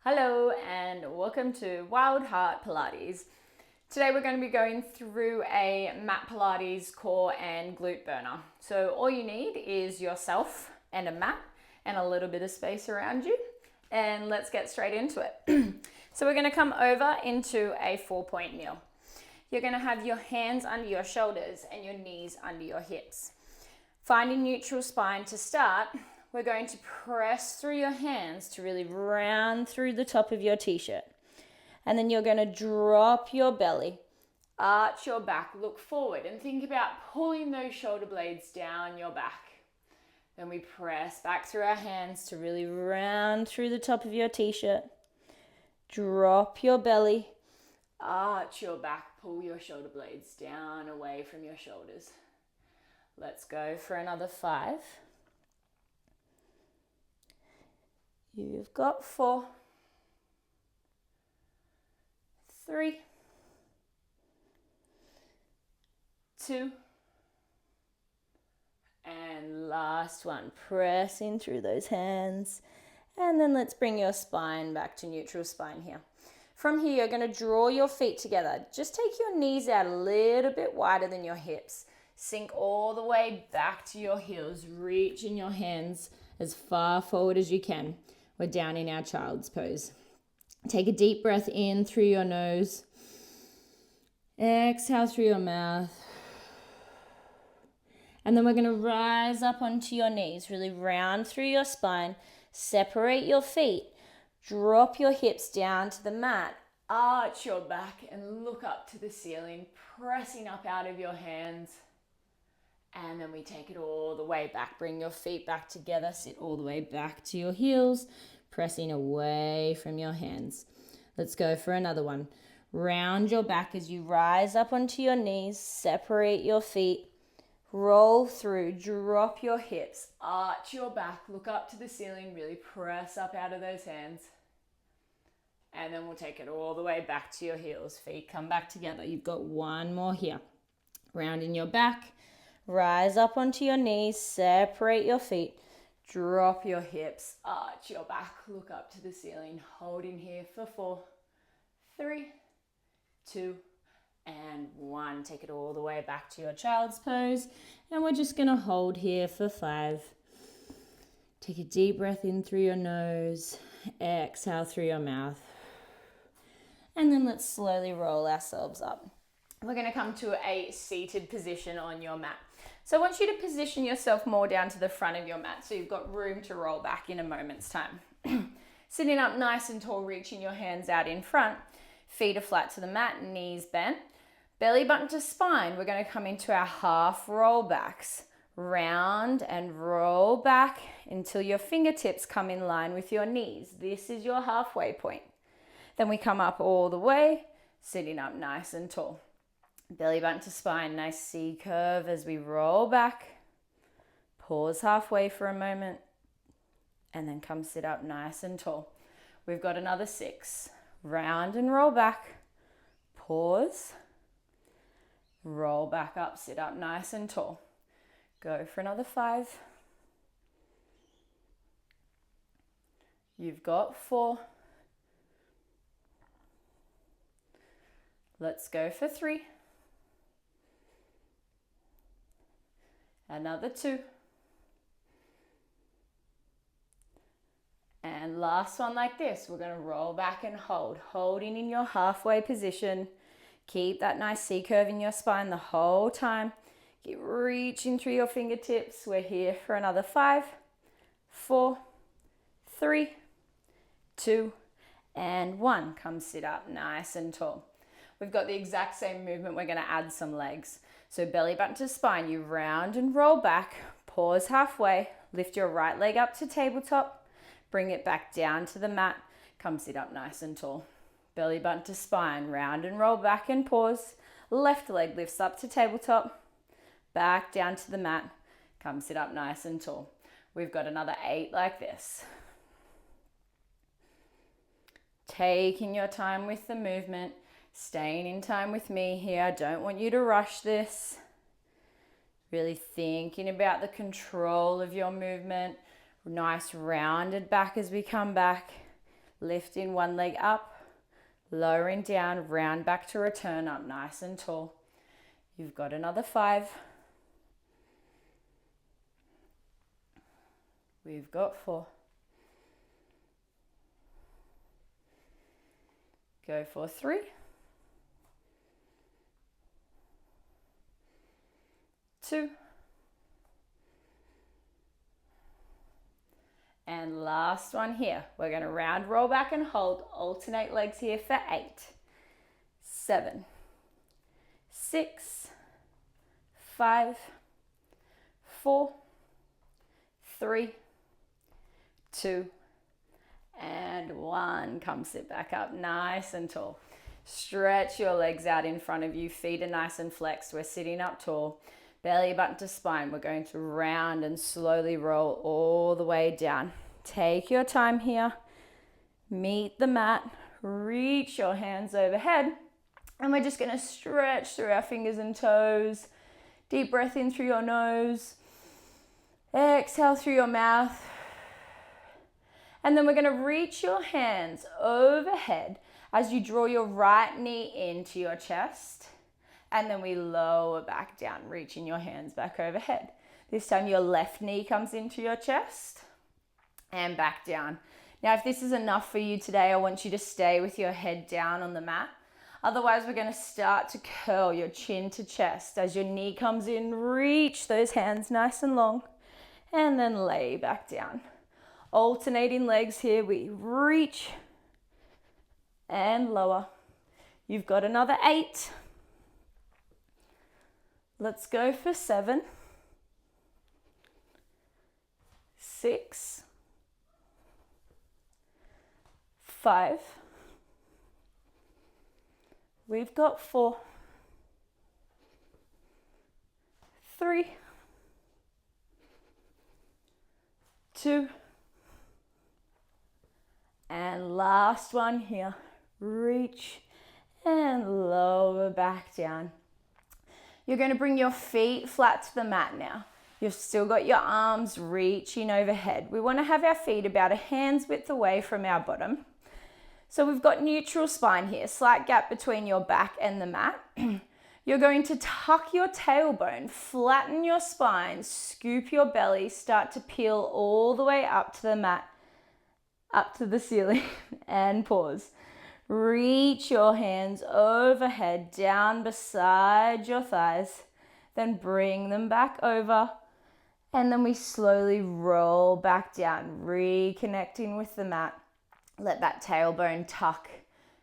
Hello and welcome to Wild Heart Pilates. Today we're going to be going through a mat Pilates core and glute burner. So all you need is yourself and a mat and a little bit of space around you, and let's get straight into it. So we're going to come over into a 4-point kneel. You're going to have your hands under your shoulders and your knees under your hips. Finding neutral spine to start, we're going to press through your hands to really round through the top of your t-shirt. And then you're going to drop your belly, arch your back, look forward, and think about pulling those shoulder blades down your back. Then we press back through our hands to really round through the top of your t-shirt. Drop your belly, arch your back, pull your shoulder blades down away from your shoulders. Let's go for another 5. You've got 4, 3, 2, and last one. Pressing through those hands. And then let's bring your spine back to neutral spine here. From here, you're going to draw your feet together. Just take your knees out a little bit wider than your hips. Sink all the way back to your heels. Reach in your hands as far forward as you can. We're down in our child's pose. Take a deep breath in through your nose. Exhale through your mouth. And then we're going to rise up onto your knees. Really round through your spine. Separate your feet. Drop your hips down to the mat. Arch your back and look up to the ceiling. Pressing up out of your hands. And then we take it all the way back. Bring your feet back together. Sit all the way back to your heels. Pressing away from your hands. Let's go for another one. Round your back as you rise up onto your knees. Separate your feet. Roll through. Drop your hips. Arch your back. Look up to the ceiling. Really press up out of those hands. And then we'll take it all the way back to your heels. Feet come back together. You've got one more here. Rounding your back. Rise up onto your knees, separate your feet, drop your hips, arch your back, look up to the ceiling, holding here for 4, 3, 2, and 1. Take it all the way back to your child's pose, and we're just going to hold here for 5. Take a deep breath in through your nose, exhale through your mouth, and then let's slowly roll ourselves up. We're going to come to a seated position on your mat. So I want you to position yourself more down to the front of your mat so you've got room to roll back in a moment's time. Sitting up nice and tall, reaching your hands out in front. Feet are flat to the mat, knees bent. Belly button to spine. We're going to come into our half roll backs. Round and roll back until your fingertips come in line with your knees. This is your halfway point. Then we come up all the way, sitting up nice and tall. Belly button to spine, nice C curve as we roll back. Pause halfway for a moment and then come sit up nice and tall. We've got another 6. Round and roll back. Pause. Roll back up, sit up nice and tall. Go for another 5. You've got 4. Let's go for 3. Another 2. And last one like this. We're going to roll back and hold. Holding in your halfway position. Keep that nice C curve in your spine the whole time. Keep reaching through your fingertips. We're here for another 5, 4, 3, 2, and 1. Come sit up nice and tall. We've got the exact same movement. We're going to add some legs. So belly button to spine, you round and roll back, pause halfway, lift your right leg up to tabletop, bring it back down to the mat, come sit up nice and tall. Belly button to spine, round and roll back and pause, left leg lifts up to tabletop, back down to the mat, come sit up nice and tall. We've got another 8 like this. Taking your time with the movement. Staying in time with me here. I don't want you to rush this. Really thinking about the control of your movement. Nice rounded back as we come back. Lifting one leg up, lowering down, round back to return up nice and tall. You've got another 5. We've got 4. Go for 3. 2. And last one here. We're going to round, roll back and hold. Alternate legs here for 8, 7, 6, 5, 4, 3, 2, and 1. Come sit back up nice and tall. Stretch your legs out in front of you. Feet are nice and flexed. We're sitting up tall. Belly button to spine. We're going to round and slowly roll all the way down. Take your time here. Meet the mat. Reach your hands overhead. And we're just going to stretch through our fingers and toes. Deep breath in through your nose. Exhale through your mouth. And then we're going to reach your hands overhead as you draw your right knee into your chest. And then we lower back down, reaching your hands back overhead. This time your left knee comes into your chest and back down. Now, if this is enough for you today, I want you to stay with your head down on the mat. Otherwise, we're going to start to curl your chin to chest. As your knee comes in, reach those hands nice and long and then lay back down. Alternating legs here, we reach and lower. You've got another 8. Let's go for 7, 6, 5. We've got 4, 3, 2, and last one here. Reach and lower back down. You're going to bring your feet flat to the mat now. You've still got your arms reaching overhead. We want to have our feet about a hand's width away from our bottom. So we've got neutral spine here, slight gap between your back and the mat. You're going to tuck your tailbone, flatten your spine, scoop your belly, start to peel all the way up to the mat, up to the ceiling, and pause. Reach your hands overhead, down beside your thighs, then bring them back over, and then we slowly roll back down, reconnecting with the mat. Let that tailbone tuck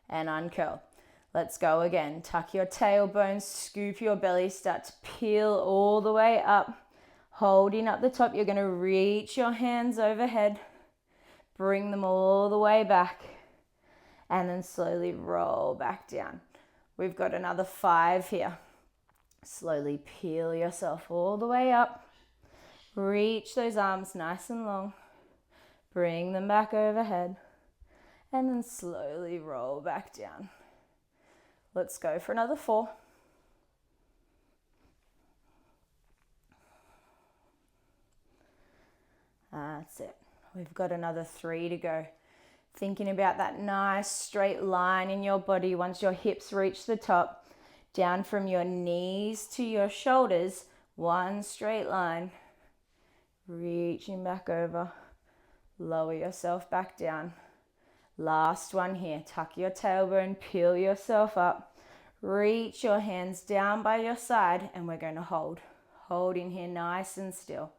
and uncurl. Let's go again. Tuck your tailbone, scoop your belly, start to peel all the way up. Holding up the top, you're going to reach your hands overhead, bring them all the way back, and then slowly roll back down. We've got another 5 here. Slowly peel yourself all the way up. Reach those arms nice and long. Bring them back overhead. And then slowly roll back down. Let's go for another 4. That's it. We've got another 3 to go. Thinking about that nice straight line in your body once your hips reach the top. Down from your knees to your shoulders. One straight line. Reaching back over. Lower yourself back down. Last one here. Tuck your tailbone, peel yourself up. Reach your hands down by your side and we're going to hold. Hold in here nice and still.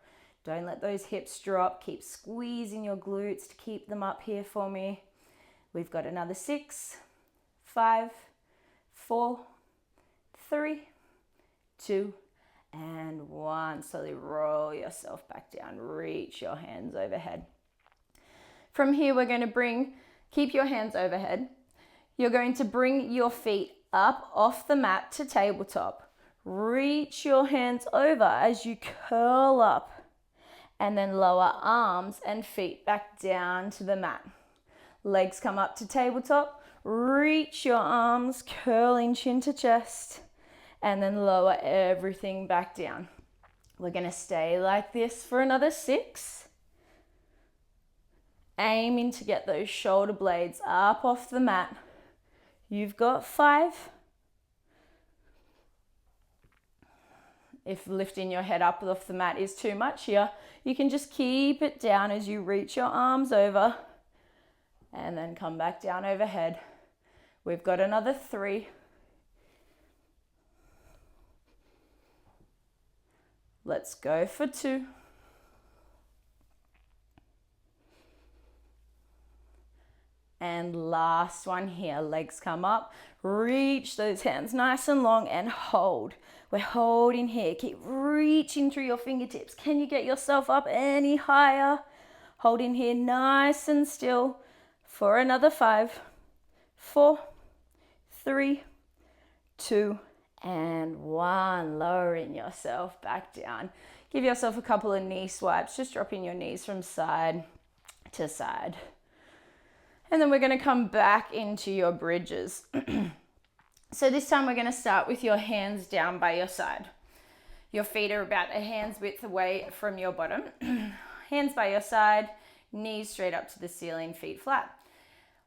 Don't let those hips drop. Keep squeezing your glutes to keep them up here for me. We've got another 6, 5, 4, 3, 2, and 1. Slowly roll yourself back down. Reach your hands overhead. From here, we're going to keep your hands overhead. You're going to bring your feet up off the mat to tabletop. Reach your hands over as you curl up. And then lower arms and feet back down to the mat. Legs come up to tabletop. Reach your arms, curling chin to chest. And then lower everything back down. We're going to stay like this for another 6. aiming to get those shoulder blades up off the mat. You've got 5. If lifting your head up off the mat is too much here, you can just keep it down as you reach your arms over and then come back down overhead. We've got another 3. Let's go for 2. And last one here, legs come up, reach those hands nice and long and hold. We're holding here, keep reaching through your fingertips. Can you get yourself up any higher? Holding here nice and still for another 5, 4, 3, 2, and 1. Lowering yourself back down. Give yourself a couple of knee swipes, just dropping your knees from side to side. And then we're going to come back into your bridges. So this time we're going to start with your hands down by your side. Your feet are about a hand's width away from your bottom. Hands by your side, knees straight up to the ceiling, feet flat.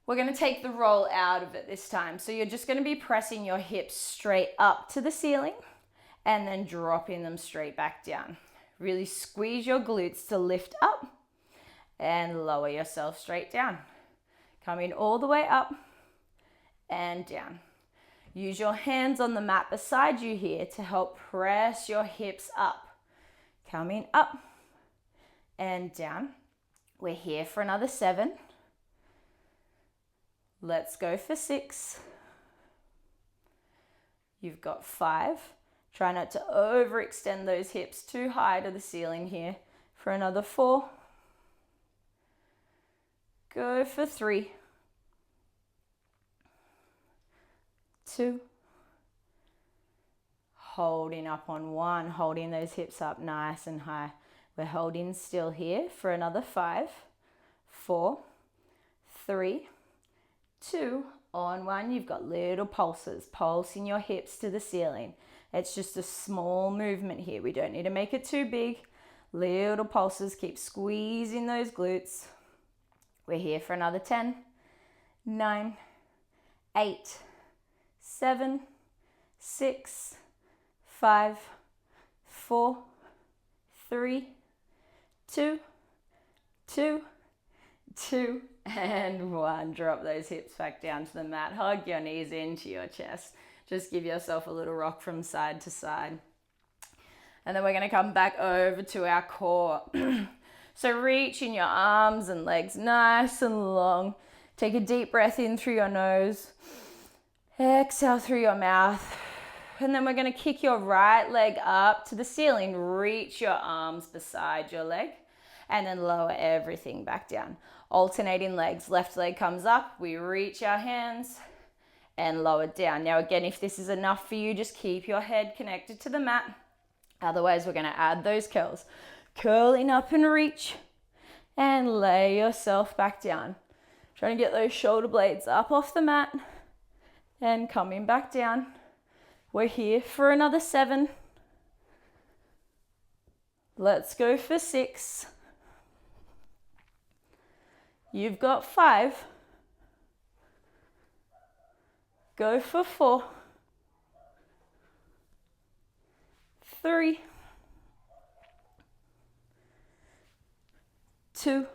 We're going to take the roll out of it this time. So you're just going to be pressing your hips straight up to the ceiling and then dropping them straight back down. Really squeeze your glutes to lift up and lower yourself straight down. Coming all the way up and down. Use your hands on the mat beside you here to help press your hips up. Coming up and down. We're here for another 7. Let's go for 6. You've got 5. Try not to overextend those hips too high to the ceiling here. For another 4. Go for 3, 2, holding up on 1, holding those hips up nice and high. We're holding still here for another 5, 4, 3, 2, on 1. You've got little pulses, pulsing your hips to the ceiling. It's just a small movement here. We don't need to make it too big. Little pulses, keep squeezing those glutes. We're here for another 10, 9, 8, 7, 6, 5, 4, 3, 2, 2, and 1. Drop those hips back down to the mat. Hug your knees into your chest. Just give yourself a little rock from side to side. And then we're going to come back over to our core. So reaching your arms and legs nice and long. Take a deep breath in through your nose. Exhale through your mouth. And then we're going to kick your right leg up to the ceiling. Reach your arms beside your leg. And then lower everything back down. Alternating legs. Left leg comes up. We reach our hands and lower down. Now again, if this is enough for you, just keep your head connected to the mat. Otherwise, we're going to add those curls. Curling up and reach and lay yourself back down. Trying to get those shoulder blades up off the mat and coming back down. We're here for another 7. Let's go for 6. You've got 5. Go for 4. 3. 2.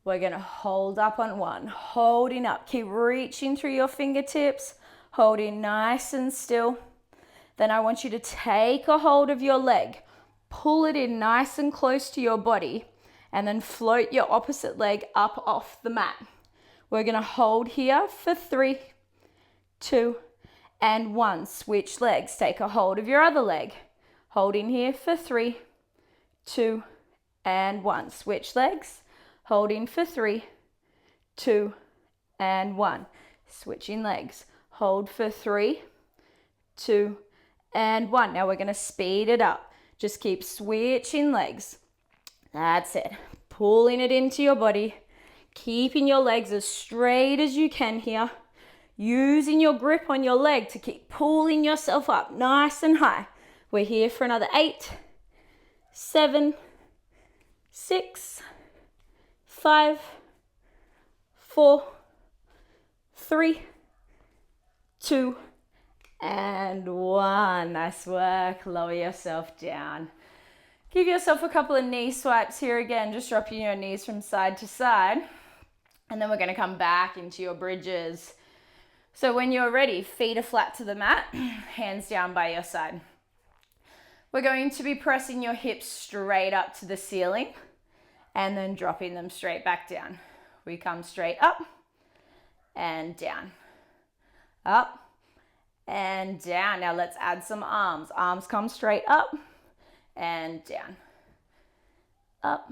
We're going to hold up on 1, holding up. Keep reaching through your fingertips, holding nice and still. Then I want you to take a hold of your leg, pull it in nice and close to your body, and then float your opposite leg up off the mat. We're going to hold here for 3, 2, and 1. Switch legs. Take a hold of your other leg. Holding here for 3, 2, and 1. Switch legs. Holding for 3, 2, and 1. Switching legs. Hold for 3, 2, and 1. Now we're going to speed it up. Just keep switching legs. That's it. Pulling it into your body. Keeping your legs as straight as you can here. Using your grip on your leg to keep pulling yourself up nice and high. We're here for another 8, 7, 6, 5, 4, 3, 2, and 1. Nice work. Lower yourself down. Give yourself a couple of knee swipes here again, just dropping your knees from side to side. And then we're going to come back into your bridges. So when you're ready, feet are flat to the mat, hands down by your side. We're going to be pressing your hips straight up to the ceiling and then dropping them straight back down. We come straight up and down. Up and down. Now let's add some arms. Arms come straight up and down. Up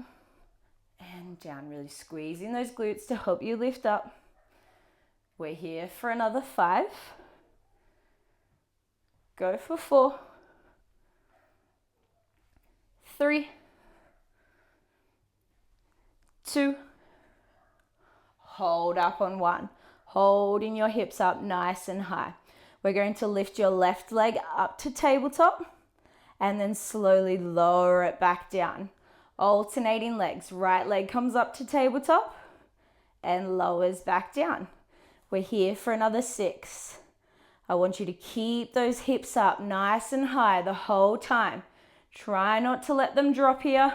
and down. Really squeezing those glutes to help you lift up. We're here for another 5. Go for 4. 3, 2, hold up on 1. Holding your hips up nice and high. We're going to lift your left leg up to tabletop and then slowly lower it back down. Alternating legs. Right leg comes up to tabletop and lowers back down. We're here for another 6. I want you to keep those hips up nice and high the whole time. Try not to let them drop here.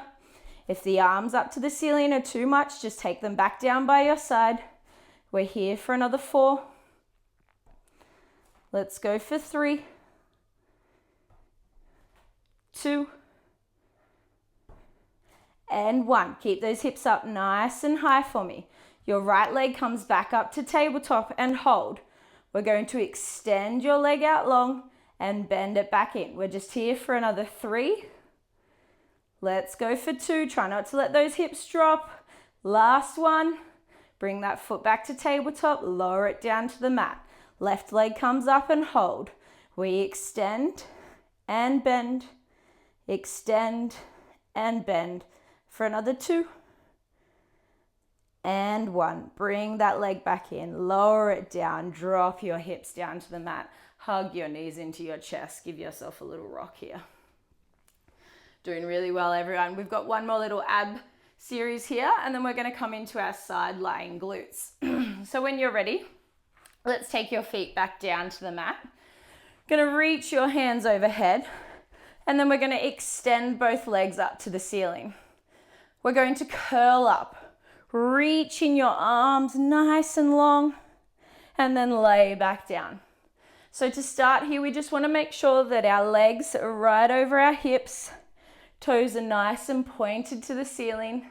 If the arms up to the ceiling are too much, just take them back down by your side. We're here for another 4. Let's go for 3, 2, and 1. Keep those hips up nice and high for me. Your right leg comes back up to tabletop and hold. We're going to extend your leg out long and bend it back in. We're just here for another 3. Let's go for 2. Try not to let those hips drop. Last one. Bring that foot back to tabletop. Lower it down to the mat. Left leg comes up and hold. We extend and bend. Extend and bend for another 2. And 1. Bring that leg back in. Lower it down. Drop your hips down to the mat. Hug your knees into your chest. Give yourself a little rock here. Doing really well, everyone. We've got one more little ab series here, and then we're going to come into our side lying glutes. So when you're ready, let's take your feet back down to the mat. Going to reach your hands overhead, and then we're going to extend both legs up to the ceiling. We're going to curl up, reaching your arms nice and long, and then lay back down. So to start here, we just want to make sure that our legs are right over our hips. Toes are nice and pointed to the ceiling.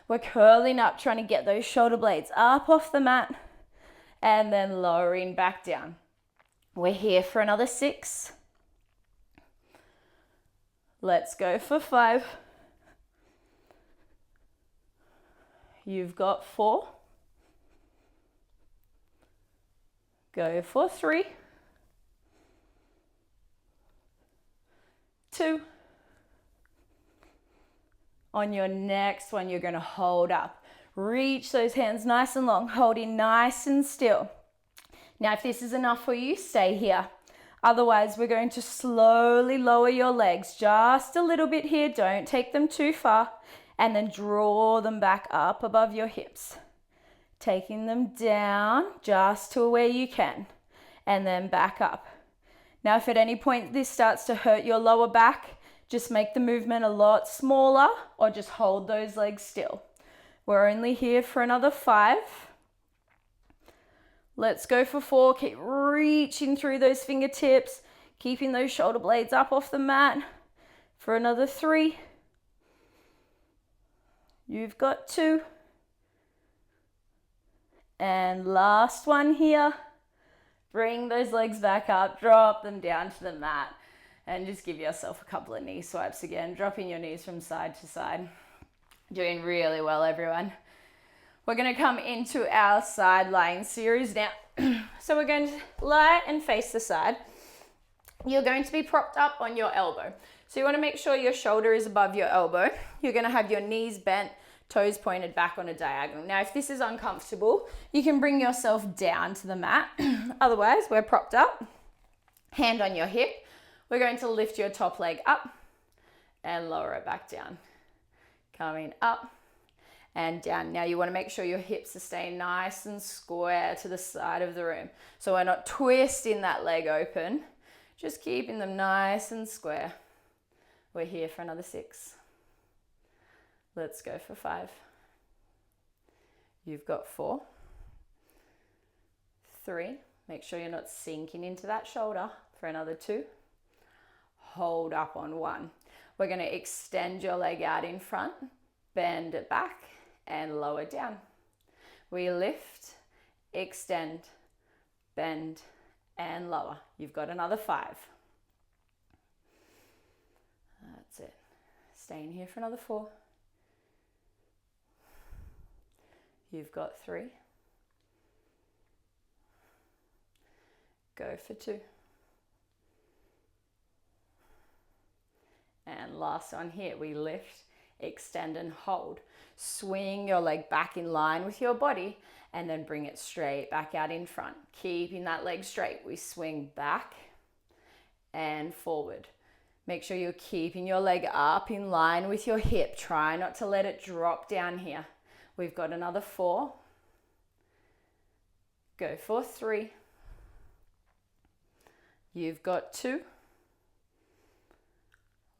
We're curling up, trying to get those shoulder blades up off the mat and then lowering back down. We're here for another 6. Let's go for 5. You've got 4. Go for 3. 2. On your next one, you're going to hold up. Reach those hands nice and long, holding nice and still. Now, if this is enough for you, stay here. Otherwise, we're going to slowly lower your legs just a little bit here. Don't take them too far. And then draw them back up above your hips. Taking them down just to where you can. And then back up. Now, if at any point this starts to hurt your lower back, just make the movement a lot smaller or just hold those legs still. We're only here for another 5. Let's go for 4. Keep reaching through those fingertips, keeping those shoulder blades up off the mat for another 3. You've got 2. And last one here. Bring those legs back up, drop them down to the mat, and just give yourself a couple of knee swipes again, dropping your knees from side to side. Doing really well, everyone. We're going to come into our side lying series now. So we're going to lie and face the side. You're going to be propped up on your elbow. So you want to make sure your shoulder is above your elbow. You're going to have your knees bent, toes pointed back on a diagonal. Now, if this is uncomfortable, you can bring yourself down to the mat. Otherwise, we're propped up, hand on your hip. We're going to lift your top leg up and lower it back down. Coming up and down. Now you want to make sure your hips are staying nice and square to the side of the room. So we're not twisting that leg open, just keeping them nice and square. We're here for another 6. Let's go for 5. You've got 4, 3. Make sure you're not sinking into that shoulder for another 2. Hold up on 1. We're going to extend your leg out in front, bend it back, and lower down. We lift, extend, bend, and lower. You've got another 5. That's it. Staying here for another 4. You've got 3. Go for 2. And last one here, we lift, extend, and hold. Swing your leg back in line with your body and then bring it straight back out in front. Keeping that leg straight, we swing back and forward. Make sure you're keeping your leg up in line with your hip. Try not to let it drop down here. We've got another 4. Go for 3. You've got 2.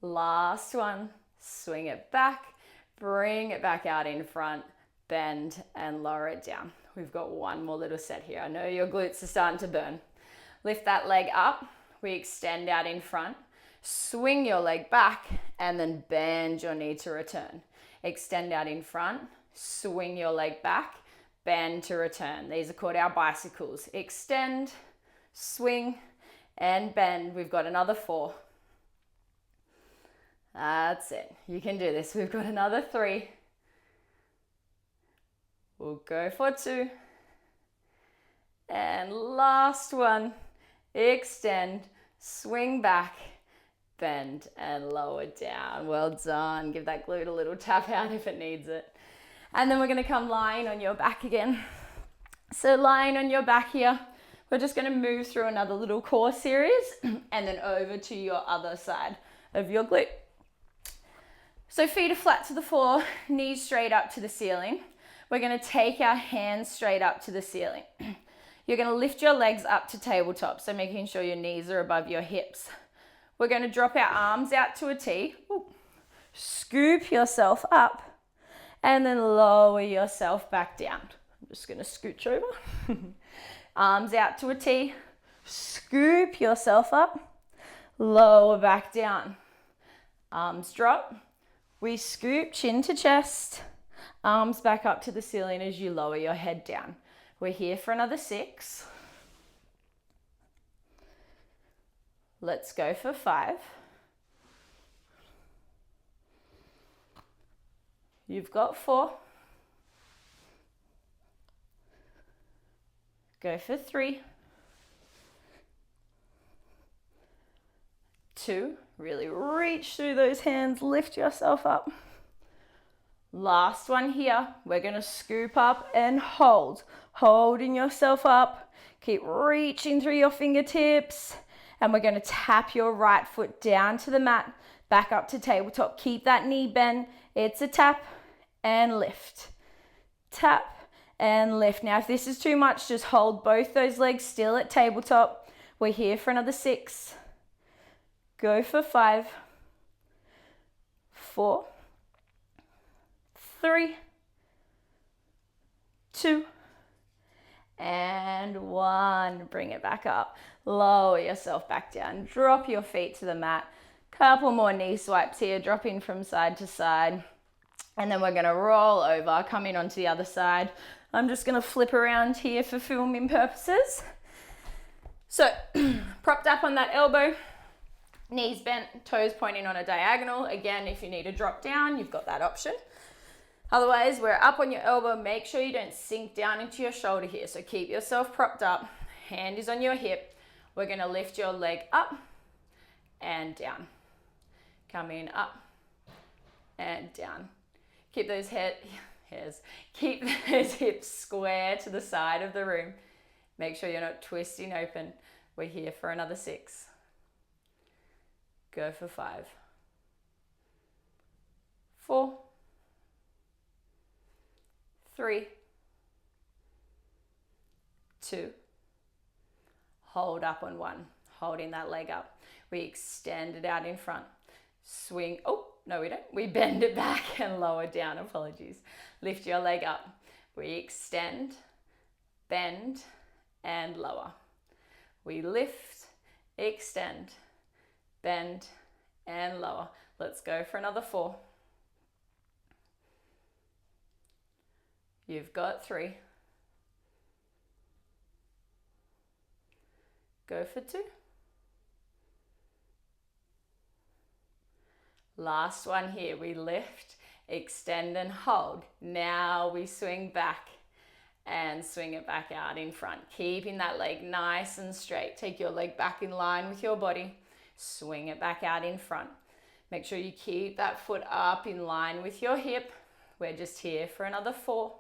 Last one. Swing it back, bring it back out in front, bend and lower it down. We've got one more little set here. I know your glutes are starting to burn. Lift that leg up. We extend out in front. Swing your leg back and then bend your knee to return. Extend out in front, swing your leg back, bend to return. These are called our bicycles. Extend, swing, and bend. We've got another 4. That's it. You can do this. We've got another 3. We'll go for 2. And last one. Extend, swing back, bend, and lower down. Well done. Give that glute a little tap out if it needs it. And then we're going to come lying on your back again. So lying on your back here, we're just going to move through another little core series and then over to your other side of your glute. So feet are flat to the floor, knees straight up to the ceiling. We're going to take our hands straight up to the ceiling. You're going to lift your legs up to tabletop, so making sure your knees are above your hips. We're going to drop our arms out to a T. Ooh. Scoop yourself up and then lower yourself back down. I'm just going to scooch over. Arms out to a T. Scoop yourself up, lower back down. Arms drop. We scoop chin to chest, arms back up to the ceiling as you lower your head down. We're here for another 6. Let's go for 5. You've got 4. Go for 3. 2. Really reach through those hands, lift yourself up. Last one here. We're going to scoop up and hold. Holding yourself up. Keep reaching through your fingertips. And we're going to tap your right foot down to the mat, back up to tabletop. Keep that knee bent. It's a tap and lift. Tap and lift. Now, if this is too much, just hold both those legs still at tabletop. We're here for another 6. Go for 5, 4, 3, 2, and 1. Bring it back up. Lower yourself back down. Drop your feet to the mat. Couple more knee swipes here, dropping from side to side. And then we're going to roll over, coming onto the other side. I'm just going to flip around here for filming purposes. So, propped up on that elbow. Knees bent, toes pointing on a diagonal. Again, if you need to drop down, you've got that option. Otherwise, we're up on your elbow. Make sure you don't sink down into your shoulder here. So keep yourself propped up. Hand is on your hip. We're going to lift your leg up and down. Coming up and down. Keep those keep those hips square to the side of the room. Make sure you're not twisting open. We're here for another 6. Go for 5, 4, 3, 2, hold up on 1, holding that leg up. We extend it out in front. Swing, oh, no we don't. We bend it back and lower down, apologies. Lift your leg up. We extend, bend, and lower. We lift, extend, bend, and lower. Let's go for another 4. You've got 3. Go for 2. Last one here. We lift, extend, and hold. Now we swing back and swing it back out in front. Keeping that leg nice and straight. Take your leg back in line with your body. Swing it back out in front. Make sure you keep that foot up in line with your hip. We're just here for another 4.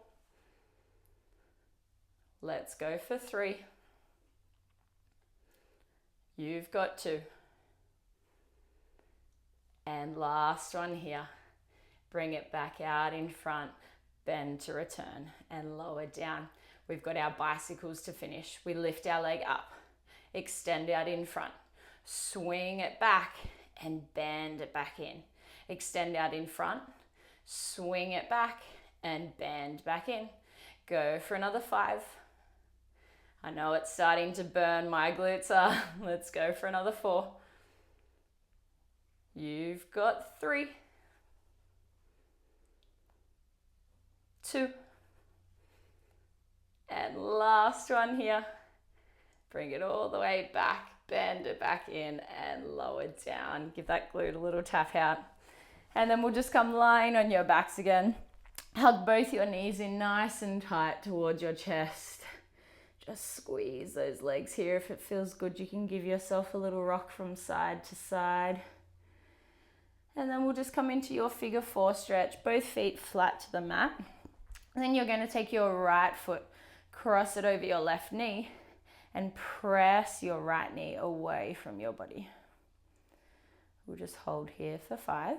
Let's go for 3. You've got 2. And last one here. Bring it back out in front. Bend to return and lower down. We've got our bicycles to finish. We lift our leg up. Extend out in front. Swing it back and bend it back in. Extend out in front. Swing it back and bend back in. Go for another 5. I know it's starting to burn, my glutes are. Let's go for another 4. You've got 3, 2, and last one here. Bring it all the way back, bend it back in and lower down. Give that glute a little tap out. And then we'll just come lying on your backs again. Hug both your knees in nice and tight towards your chest. Just squeeze those legs here. If it feels good, you can give yourself a little rock from side to side. And then we'll just come into your figure 4 stretch, both feet flat to the mat. And then you're going to take your right foot, cross it over your left knee, and press your right knee away from your body. We'll just hold here for 5.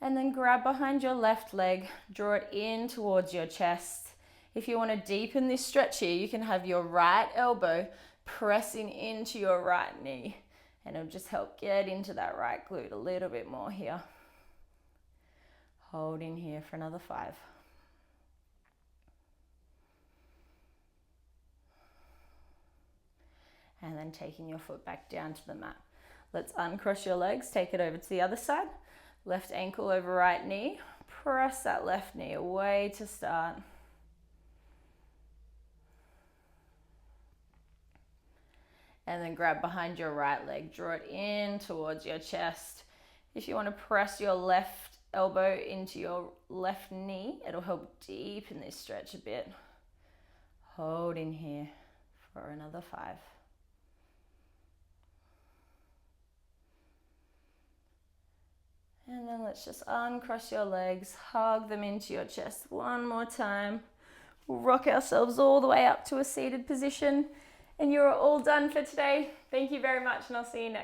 And then grab behind your left leg, draw it in towards your chest. If you want to deepen this stretch here, you can have your right elbow pressing into your right knee. And it'll just help get into that right glute a little bit more here. Hold in here for another 5. And then taking your foot back down to the mat. Let's uncross your legs, take it over to the other side. Left ankle over right knee. Press that left knee away to start. And then grab behind your right leg, draw it in towards your chest. If you want to press your left elbow into your left knee, it'll help deepen this stretch a bit. Hold in here for another 5. And then let's just uncross your legs, hug them into your chest one more time. We'll rock ourselves all the way up to a seated position. And you're all done for today. Thank you very much, and I'll see you next time.